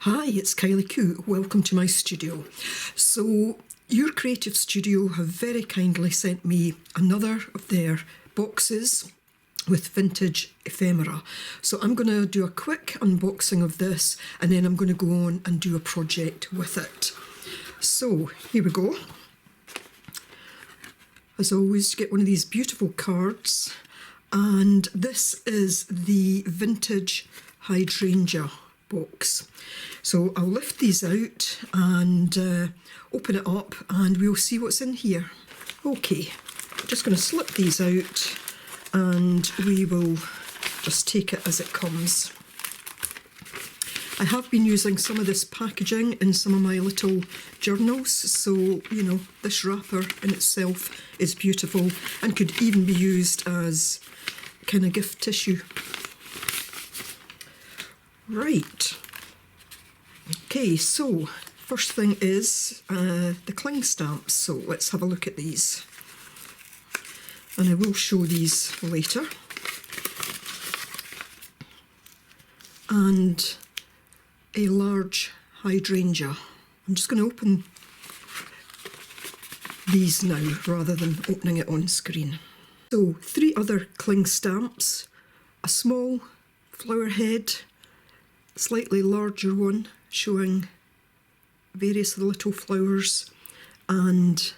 Hi, it's Kylie Coo. Welcome to my studio. So, your creative studio have very kindly sent me another of their boxes with vintage ephemera. So I'm going to do a quick unboxing of this and then I'm going to go on and do a project with it. So, here we go. As always, you get one of these beautiful cards, and this is the Vintage Hydrangea Box. So I'll lift these out and open it up and we'll see what's in here. Okay, I'm just going to slip these out and we will just take it as it comes. I have been using some of this packaging in some of my little journals, so you know, this wrapper in itself is beautiful and could even be used as kind of gift tissue. Right, okay, so first thing is the cling stamps, so let's have a look at these. And I will show these later. And a large hydrangea. I'm just going to open these now rather than opening it on screen. So 3 other cling stamps, a small flower head, slightly larger one showing various little flowers, and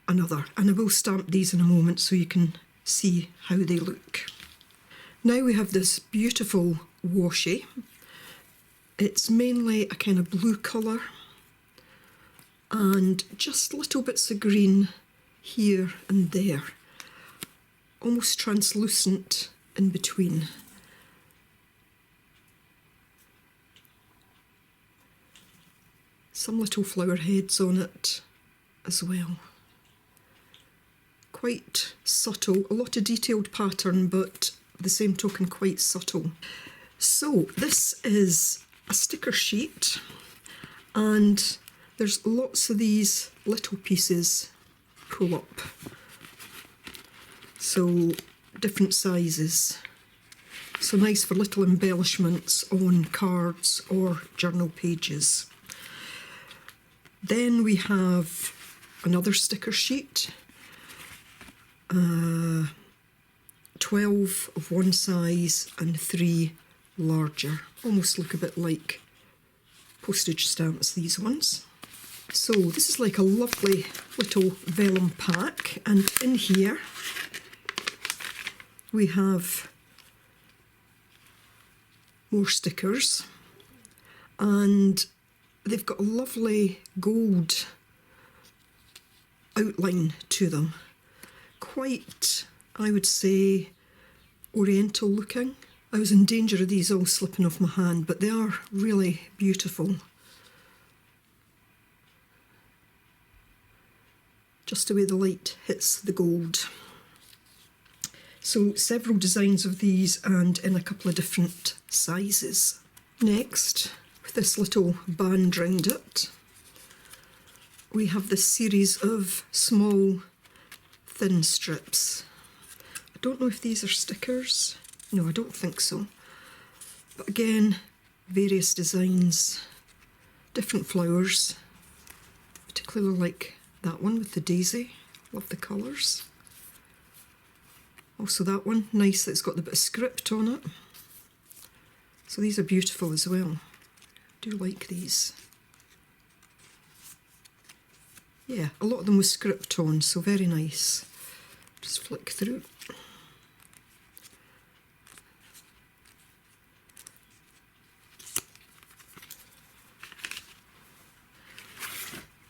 another. And I will stamp these in a moment so you can see how they look. Now we have this beautiful washi. It's mainly a kind of blue colour and just little bits of green here and there, almost translucent in between. Some little flower heads on it as well. Quite subtle, a lot of detailed pattern, but the same token quite subtle. So this is a sticker sheet and there's lots of these little pieces pull up. So different sizes. So nice for little embellishments on cards or journal pages. Then we have another sticker sheet, 12 of one size and 3 larger. Almost look a bit like postage stamps, these ones. So this is like a lovely little vellum pack, and in here we have more stickers, and they've got a lovely gold outline to them. Quite, I would say, oriental looking. I was in danger of these all slipping off my hand, but they are really beautiful. Just the way the light hits the gold. So several designs of these and in a couple of different sizes. Next, with this little band round it, we have this series of small thin strips. I don't know if these are stickers. No, I don't think so. But again, various designs, different flowers. Particularly like that one with the daisy. Love the colours. Also that one, nice that it's got the bit of script on it. So these are beautiful as well. I do like these. Yeah, a lot of them with script on, so very nice. Just flick through.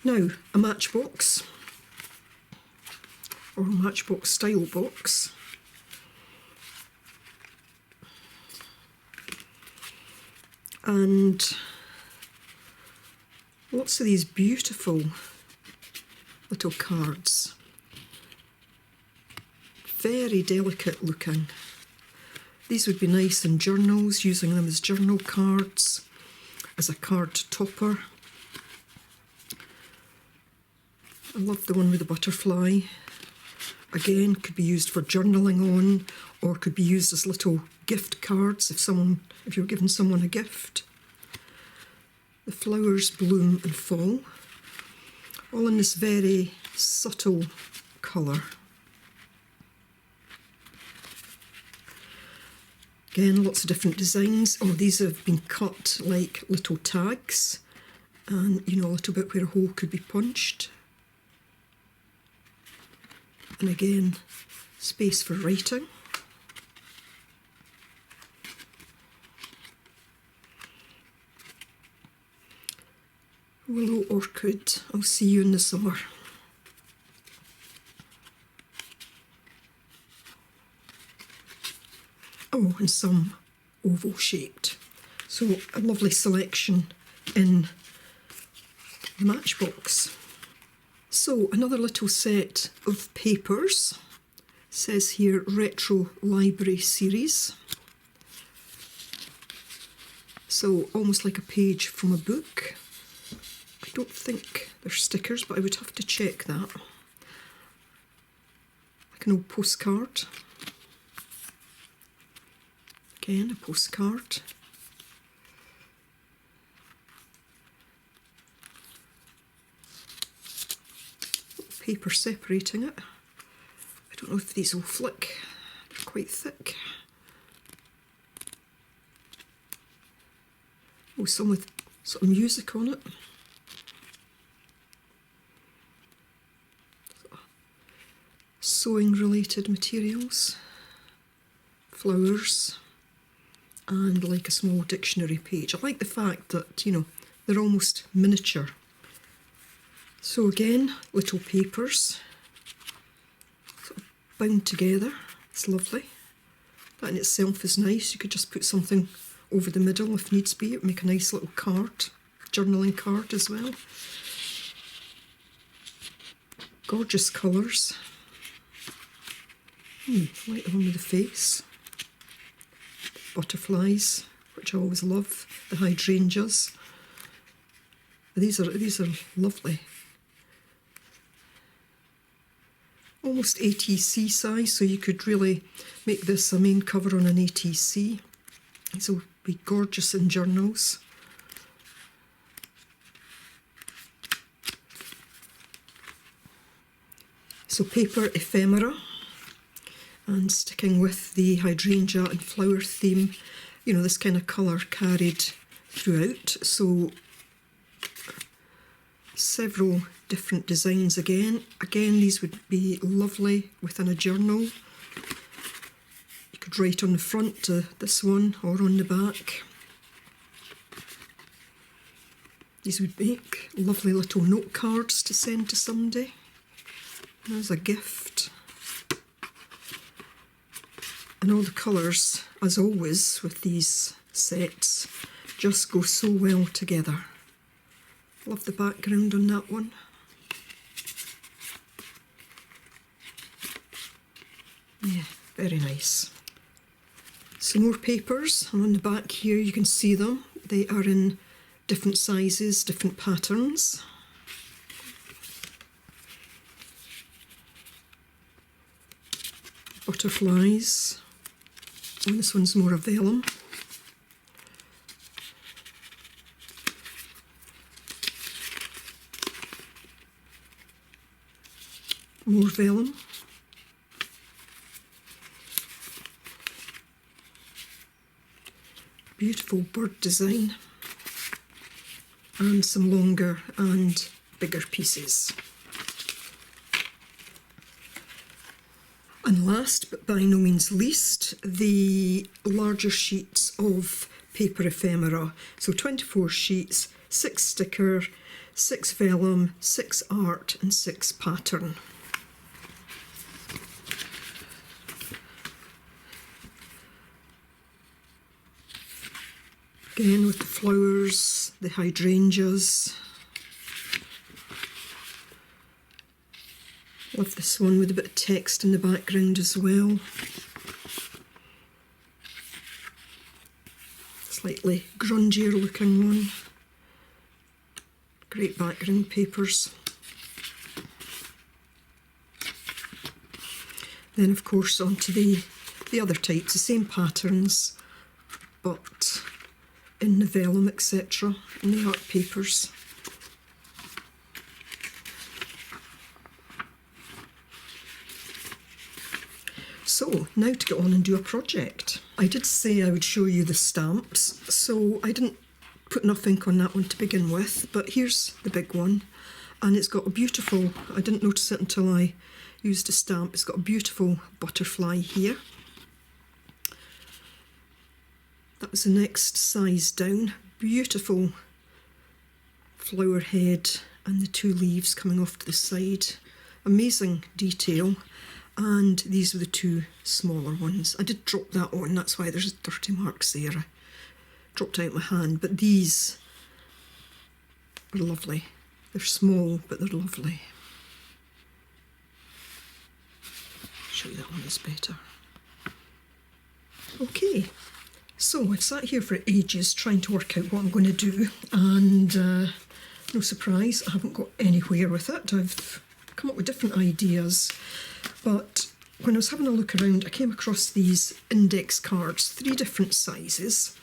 Now, a matchbox, or a matchbox style box. And lots of these beautiful little cards. Very delicate looking. These would be nice in journals, using them as journal cards, as a card topper. I love the one with the butterfly. Again, could be used for journaling on, or could be used as little gift cards if you're giving someone a gift. the flowers bloom and fall, all in this very subtle colour. Again, lots of different designs. Oh, these have been cut like little tags, and you know, a little bit where a hole could be punched. And again, space for writing. Willow orchid, I'll see you in the summer. Oh, and some oval shaped. So a lovely selection in the Matchbox. So another little set of papers. It says here Retro Library Series. So almost like a page from a book. I don't think they're stickers, but I would have to check that. Like an old postcard. Again, a postcard. Paper separating it. I don't know if these will flick. They're quite thick. Oh, some with sort of music on it. Sewing related materials. Flowers. And like a small dictionary page. I like the fact that, you know, they're almost miniature. So again, little papers, sort of bound together. It's lovely. That in itself is nice. You could just put something over the middle if needs be. It would make a nice little card, journaling card as well. Gorgeous colours. I like the one with the face. Butterflies, which I always love. The hydrangeas. These are lovely. Almost ATC size, so you could really make this a main cover on an ATC. These will be gorgeous in journals. So paper ephemera, and sticking with the hydrangea and flower theme, you know, this kind of colour carried throughout. So several different designs again. Again, these would be lovely within a journal. You could write on the front to this one or on the back. These would make lovely little note cards to send to somebody as a gift. And all the colours, as always with these sets, just go so well together. Love the background on that one. Yeah, very nice. Some more papers, and on the back here you can see them. They are in different sizes, different patterns. Butterflies. And this one's more a vellum. More vellum. Beautiful bird design. And some longer and bigger pieces. And last but by no means least, the larger sheets of paper ephemera. So 24 sheets, 6 sticker, 6 vellum, 6 art and 6 pattern. Again with the flowers, the hydrangeas. Love this one with a bit of text in the background as well. Slightly grungier looking one. Great background papers. Then of course onto the other types, the same patterns, but in the vellum, etc., in the art papers. So now to get on and do a project. I did say I would show you the stamps, so I didn't put enough ink on that one to begin with, but here's the big one, and it's got a beautiful, I didn't notice it until I used a stamp, it's got a beautiful butterfly here. That was the next size down, beautiful flower head and the two leaves coming off to the side, amazing detail. And these were the two smaller ones. I did drop that on, that's why there's dirty marks there. I dropped out my hand, but these are lovely. They're small, but they're lovely. Show you that one is better. Okay, so I've sat here for ages trying to work out what I'm going to do, and no surprise, I haven't got anywhere with it. I've come up with different ideas. But when I was having a look around, I came across these index cards, 3 different sizes,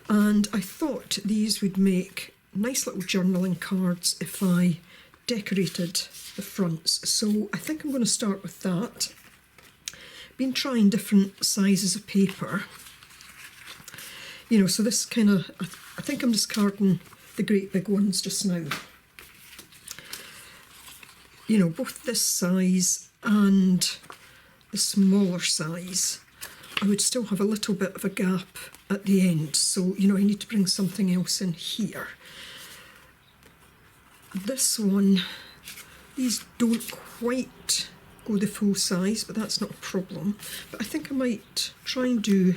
and I thought these would make nice little journaling cards if I decorated the fronts. So I think I'm going to start with that. Been trying different sizes of paper. You know, so this kind of, I think I'm discarding the great big ones just now. You know, both this size and the smaller size, I would still have a little bit of a gap at the end, so you know I need to bring something else in here. This one, these don't quite go the full size, but that's not a problem. But I think I might try and do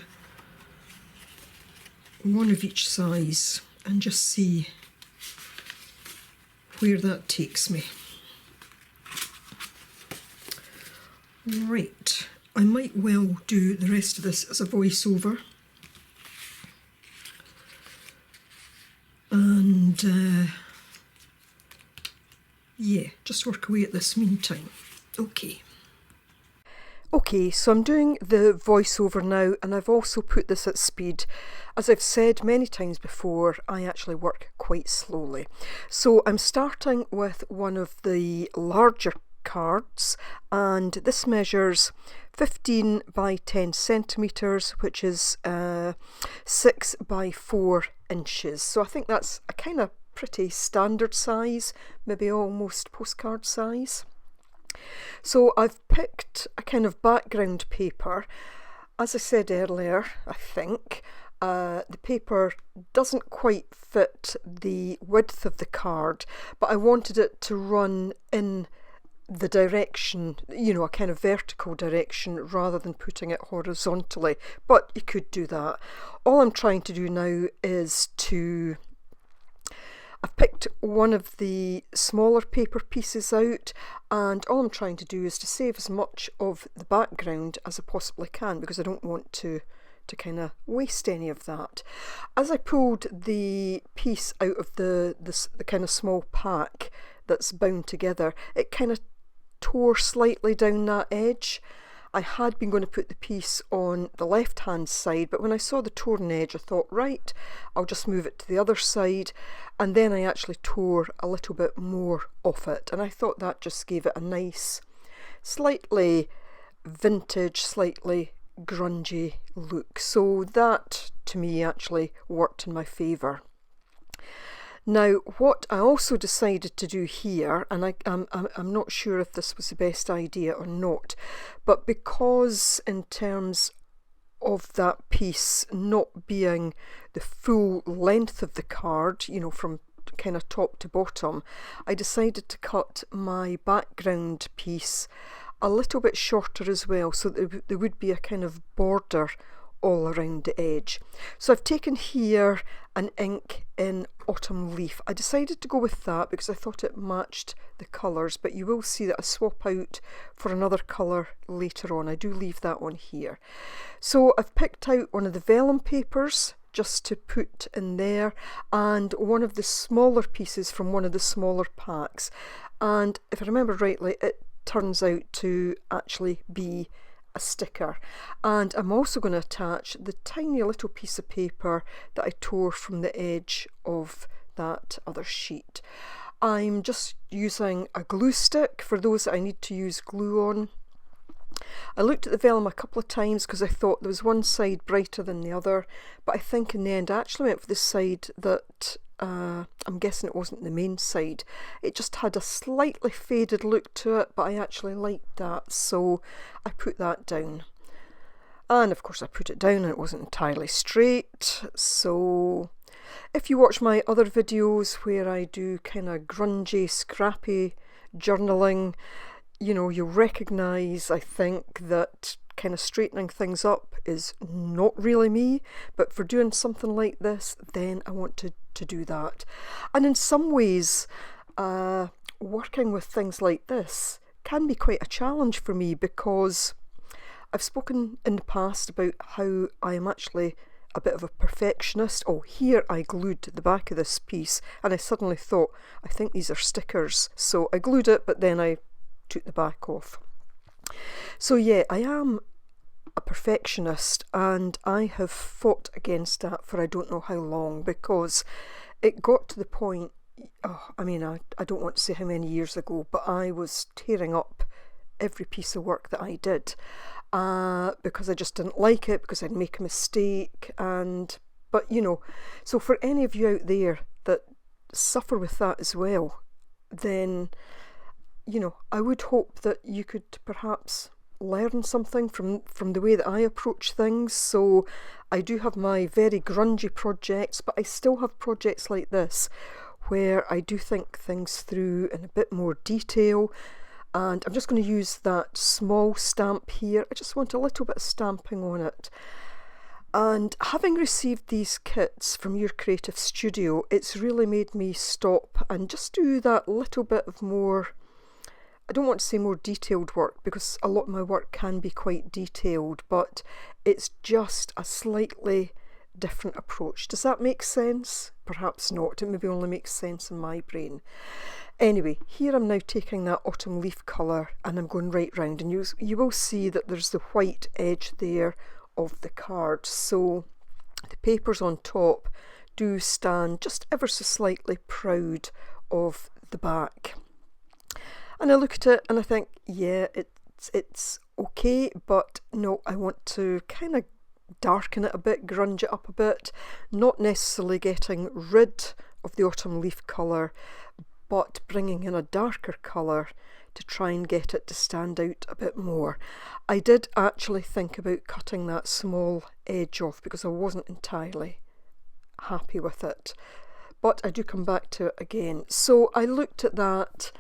one of each size and just see where that takes me. Right, I might well do the rest of this as a voiceover, and yeah, just work away at this meantime. Okay, so I'm doing the voiceover now, and I've also put this at speed. As I've said many times before, I actually work quite slowly. So I'm starting with one of the larger cards, and this measures 15 by 10 centimetres, which is 6 by 4 inches. So I think that's a kind of pretty standard size, maybe almost postcard size. So I've picked a kind of background paper. As I said earlier, I think the paper doesn't quite fit the width of the card, but I wanted it to run in the direction, you know, a kind of vertical direction rather than putting it horizontally, but you could do that. All I'm trying to do now is I've picked one of the smaller paper pieces out, and all I'm trying to do is to save as much of the background as I possibly can, because I don't want to kind of waste any of that. As I pulled the piece out of the kind of small pack that's bound together, it kind of tore slightly down that edge. I had been going to put the piece on the left hand side, but when I saw the torn edge I thought, right, I'll just move it to the other side, and then I actually tore a little bit more off it, and I thought that just gave it a nice, slightly vintage, slightly grungy look. So that to me actually worked in my favour. Now, what I also decided to do here, and I'm not sure if this was the best idea or not, but because in terms of that piece not being the full length of the card, you know, from kind of top to bottom, I decided to cut my background piece a little bit shorter as well, so that there would be a kind of border all around the edge. So I've taken here an ink in Autumn Leaf. I decided to go with that because I thought it matched the colours, but you will see that I swap out for another colour later on. I do leave that one here. So I've picked out one of the vellum papers just to put in there, and one of the smaller pieces from one of the smaller packs, and if I remember rightly, it turns out to actually be a sticker, and I'm also going to attach the tiny little piece of paper that I tore from the edge of that other sheet. I'm just using a glue stick for those that I need to use glue on. I looked at the vellum a couple of times because I thought there was one side brighter than the other, but I think in the end I actually went for the side that I'm guessing it wasn't the main side. It just had a slightly faded look to it, but I actually liked that, so I put that down. And of course I put it down and it wasn't entirely straight, so if you watch my other videos where I do kind of grungy, scrappy journaling, you know, you'll recognise, I think, that kind of straightening things up is not really me, but for doing something like this, then I want to do that. And in some ways, working with things like this can be quite a challenge for me, because I've spoken in the past about how I am actually a bit of a perfectionist. Oh, here I glued the back of this piece and I suddenly thought, I think these are stickers. So I glued it, but then I took the back off. So yeah, I am a perfectionist, and I have fought against that for I don't know how long, because it got to the point, I don't want to say how many years ago, but I was tearing up every piece of work that I did because I just didn't like it, because I'd make a mistake. But you know, so for any of you out there that suffer with that as well, then you know, I would hope that you could perhaps learn something from the way that I approach things. So I do have my very grungy projects, but I still have projects like this where I do think things through in a bit more detail. And I'm just going to use that small stamp here. I just want a little bit of stamping on it. And having received these kits from your creative studio, it's really made me stop and just do that little bit of more, I don't want to say more detailed work, because a lot of my work can be quite detailed, but it's just a slightly different approach. Does that make sense? Perhaps not. It maybe only makes sense in my brain. Anyway, here I'm now taking that autumn leaf colour and I'm going right round, and you will see that there's the white edge there of the card. So the papers on top do stand just ever so slightly proud of the back. And I look at it and I think, yeah, it's okay, but no, I want to kind of darken it a bit, grunge it up a bit, not necessarily getting rid of the autumn leaf colour, but bringing in a darker colour to try and get it to stand out a bit more. I did actually think about cutting that small edge off because I wasn't entirely happy with it, but I do come back to it again. So I looked at that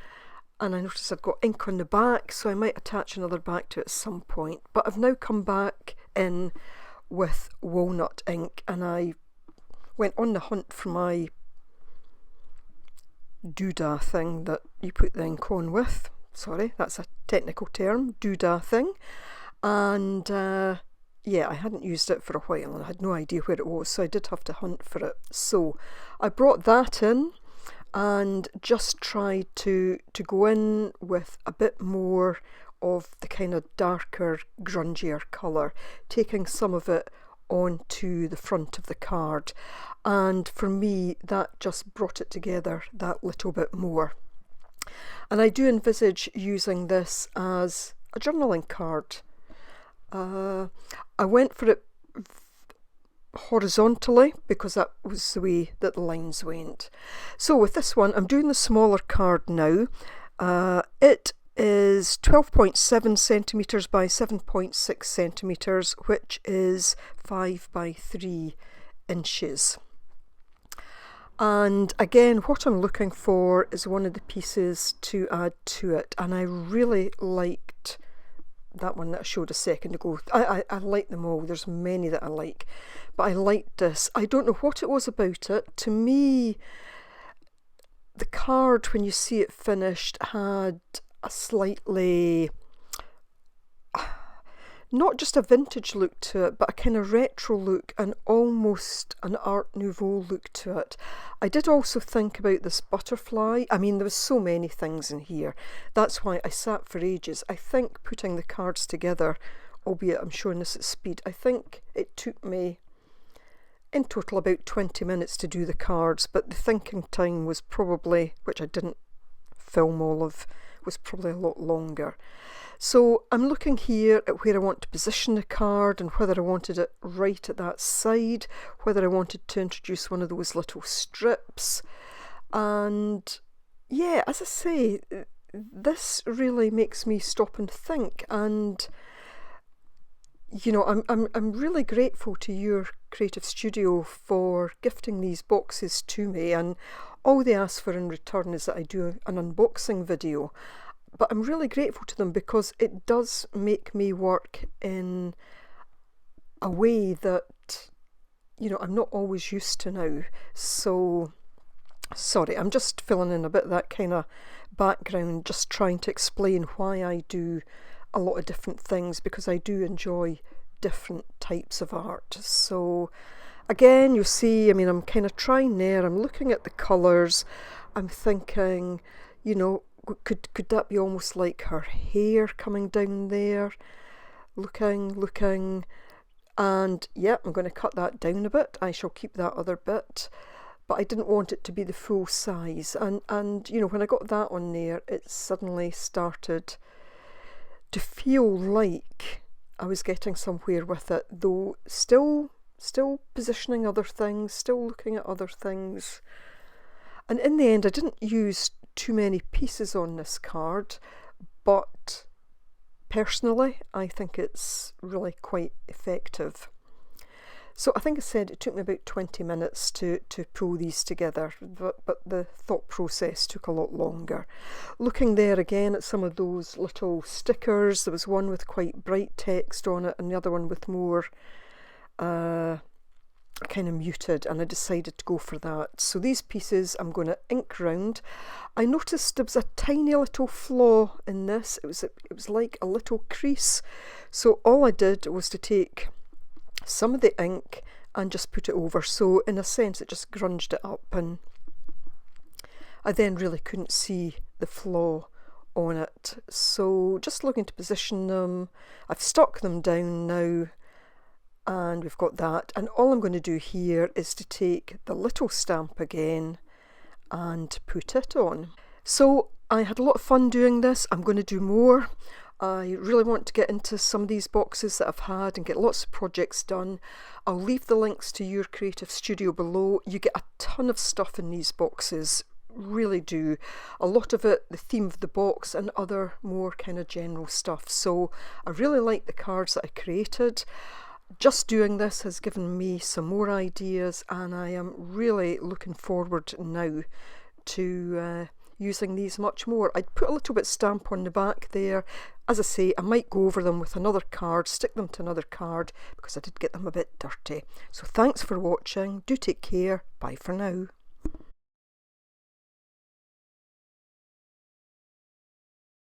and I noticed I'd got ink on the back, so I might attach another back to it at some point. But I've now come back in with walnut ink, and I went on the hunt for my doodah thing that you put the ink on with. Sorry, that's a technical term, doodah thing. And yeah, I hadn't used it for a while and I had no idea where it was, so I did have to hunt for it. So I brought that in and just tried to go in with a bit more of the kind of darker, grungier colour, taking some of it onto the front of the card. And for me, that just brought it together that little bit more. And I do envisage using this as a journaling card. I went for it horizontally because that was the way that the lines went. So with this one, I'm doing the smaller card now. It is 12.7 centimetres by 7.6 centimetres, which is 5 by 3 inches. And again, what I'm looking for is one of the pieces to add to it, and I really liked that one that I showed a second ago. I like them all, there's many that I like, but I liked this. I don't know what it was about it. To me, the card, when you see it finished, had a slightly, not just a vintage look to it, but a kind of retro look and almost an Art Nouveau look to it. I did also think about this butterfly. I mean, there was so many things in here. That's why I sat for ages. I think putting the cards together albeit I'm showing this at speed. I think it took me in total about 20 minutes to do the cards, but the thinking time was probably, which I didn't film all of, was probably a lot longer. So I'm looking here at where I want to position the card and whether I wanted it right at that side, whether I wanted to introduce one of those little strips. And yeah, as I say, this really makes me stop and think, and you know, I'm really grateful to your creative studio for gifting these boxes to me, and all they ask for in return is that I do an unboxing video. But I'm really grateful to them because it does make me work in a way that, you know, I'm not always used to now. So, sorry, I'm just filling in a bit of that kind of background, just trying to explain why I do a lot of different things, because I do enjoy different types of art. So, again, you see, I mean, I'm kind of trying there, I'm looking at the colours, I'm thinking, you know, could that be almost like her hair coming down there? Looking, and yeah, I'm going to cut that down a bit. I shall keep that other bit, but I didn't want it to be the full size. And you know, when I got that on there, it suddenly started to feel like I was getting somewhere with it, though still positioning other things, still looking at other things. And in the end, I didn't use too many pieces on this card, but personally I think it's really quite effective. So I think I said it took me about 20 minutes to pull these together, but the thought process took a lot longer. Looking there again at some of those little stickers, there was one with quite bright text on it and the other one with more kind of muted, and I decided to go for that. So these pieces I'm going to ink round. I noticed there was a tiny little flaw in this. It was like a little crease. So all I did was to take some of the ink and just put it over. So in a sense it just grunged it up, and I then really couldn't see the flaw on it. So just looking to position them, I've stuck them down now. And we've got that, and all I'm going to do here is to take the little stamp again and put it on. So I had a lot of fun doing this. I'm going to do more. I really want to get into some of these boxes that I've had and get lots of projects done. I'll leave the links to your creative studio below. You get a ton of stuff in these boxes, really do. A lot of it, the theme of the box, and other more kind of general stuff. So I really like the cards that I created. Just doing this has given me some more ideas, and I am really looking forward now to using these much more. I'd put a little bit stamp on the back there. As I say, I might go over them with another card, stick them to another card, because I did get them a bit dirty. So thanks for watching. Do take care. Bye for now.